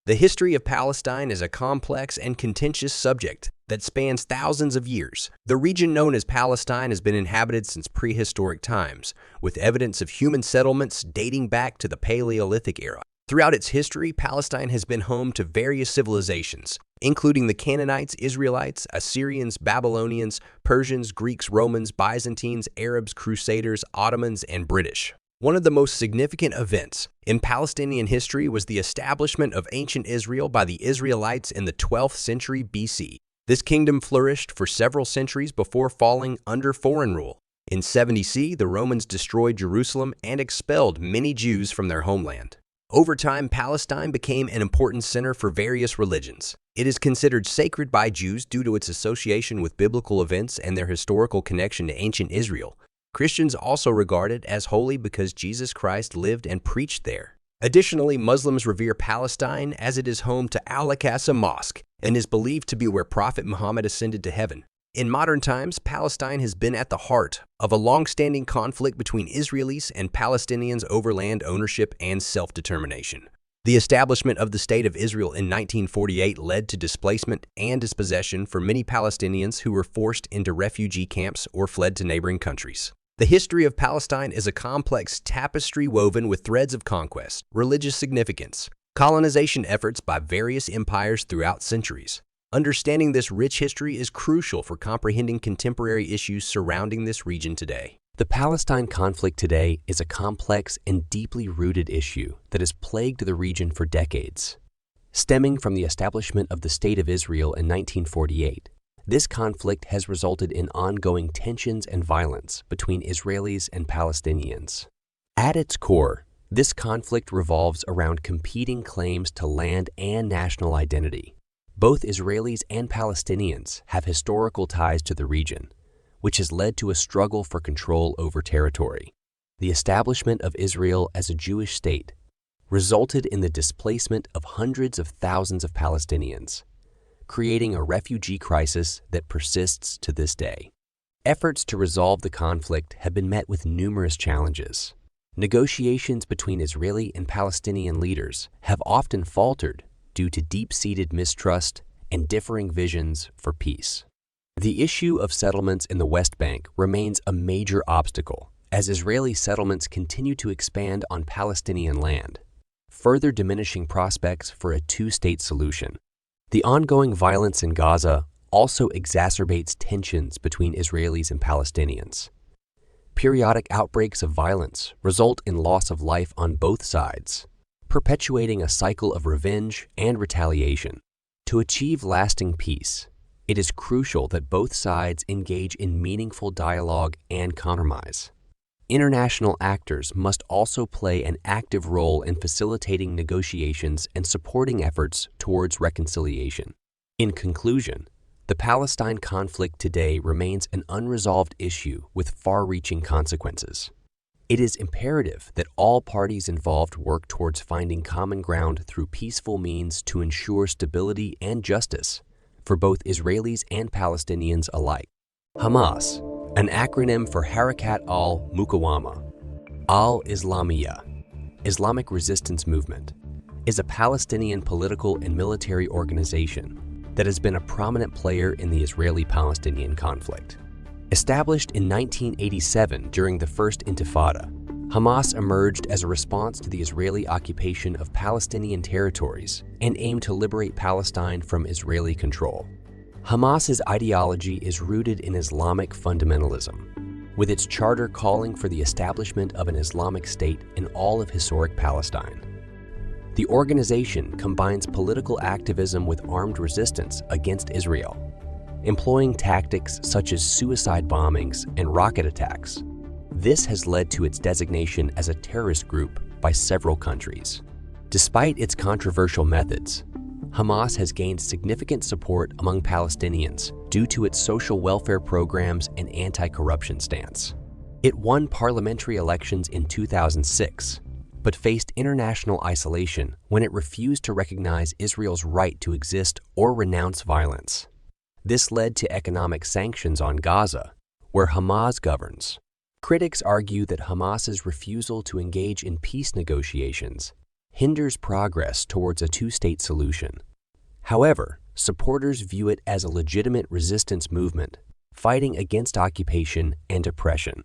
The history of Palestine is a complex and contentious subject that spans thousands of years. The region known as Palestine has been inhabited since prehistoric times, with evidence of human settlements dating back to the Paleolithic era. Throughout its history, Palestine has been home to various civilizations, including the Canaanites, Israelites, Assyrians, Babylonians, Persians, Greeks, Romans, Byzantines, Arabs, Crusaders, Ottomans, and British. One of the most significant events in Palestinian history was the establishment of ancient Israel by the Israelites in the 12th century BC. This kingdom flourished for several centuries before falling under foreign rule. In 70 C, the Romans destroyed Jerusalem and expelled many Jews from their homeland. Over time, Palestine became an important center for various religions. It is considered sacred by Jews due to its association with biblical events and their historical connection to ancient Israel. Christians also regard it as holy because Jesus Christ lived and preached there. Additionally, Muslims revere Palestine as it is home to Al-Aqsa Mosque and is believed to be where Prophet Muhammad ascended to heaven. In modern times, Palestine has been at the heart of a long-standing conflict between Israelis and Palestinians over land ownership and self-determination. The establishment of the State of Israel in 1948 led to displacement and dispossession for many Palestinians who were forced into refugee camps or fled to neighboring countries. The history of Palestine is a complex tapestry woven with threads of conquest, religious significance, colonization efforts by various empires throughout centuries. Understanding this rich history is crucial for comprehending contemporary issues surrounding this region today. The Palestine conflict today is a complex and deeply rooted issue that has plagued the region for decades. Stemming from the establishment of the State of Israel in 1948, this conflict has resulted in ongoing tensions and violence between Israelis and Palestinians. At its core, this conflict revolves around competing claims to land and national identity. Both Israelis and Palestinians have historical ties to the region, which has led to a struggle for control over territory. The establishment of Israel as a Jewish state resulted in the displacement of hundreds of thousands of Palestinians, creating a refugee crisis that persists to this day. Efforts to resolve the conflict have been met with numerous challenges. Negotiations between Israeli and Palestinian leaders have often faltered due to deep-seated mistrust and differing visions for peace. The issue of settlements in the West Bank remains a major obstacle as Israeli settlements continue to expand on Palestinian land, further diminishing prospects for a two-state solution. The ongoing violence in Gaza also exacerbates tensions between Israelis and Palestinians. Periodic outbreaks of violence result in loss of life on both sides, perpetuating a cycle of revenge and retaliation. To achieve lasting peace, it is crucial that both sides engage in meaningful dialogue and compromise. International actors must also play an active role in facilitating negotiations and supporting efforts towards reconciliation. In conclusion, the Palestine conflict today remains an unresolved issue with far-reaching consequences. It is imperative that all parties involved work towards finding common ground through peaceful means to ensure stability and justice for both Israelis and Palestinians alike. Hamas, an acronym for Harakat al-Muqawama, al-Islamiyya, Islamic Resistance Movement, is a Palestinian political and military organization that has been a prominent player in the Israeli-Palestinian conflict. Established in 1987 during the First Intifada, Hamas emerged as a response to the Israeli occupation of Palestinian territories and aimed to liberate Palestine from Israeli control. Hamas's ideology is rooted in Islamic fundamentalism, with its charter calling for the establishment of an Islamic state in all of historic Palestine. The organization combines political activism with armed resistance against Israel, employing tactics such as suicide bombings and rocket attacks. This has led to its designation as a terrorist group by several countries. Despite its controversial methods, Hamas has gained significant support among Palestinians due to its social welfare programs and anti-corruption stance. It won parliamentary elections in 2006, but faced international isolation when it refused to recognize Israel's right to exist or renounce violence. This led to economic sanctions on Gaza, where Hamas governs. Critics argue that Hamas's refusal to engage in peace negotiations hinders progress towards a two-state solution. However, supporters view it as a legitimate resistance movement, fighting against occupation and oppression.